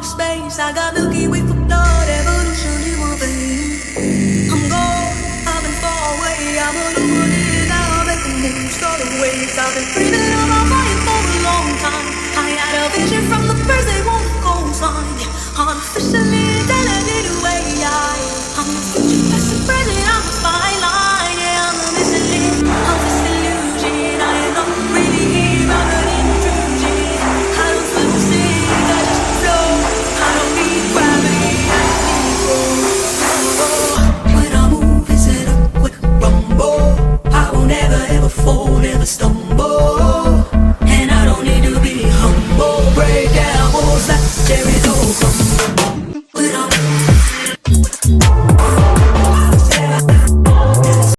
outer space. I got Milky Way for blood, evolution in my veins. I'm gone, I've been far away. I'm illuminated now, making moves, starting waves. I've been breathing on my fire for a long time. I had a vision from the birds, they won't go sign. Artificially intelligent way. I'm the future, past and present, I'm the fine line. Yeah, I'm the missing link of this illusion. I am not really here, I'm an intrusion. I don't swim the sea, I just flow. I don't need gravity, I just need flow. When I move, it's in a quick rumble. I won't ever, ever fall, never stumble.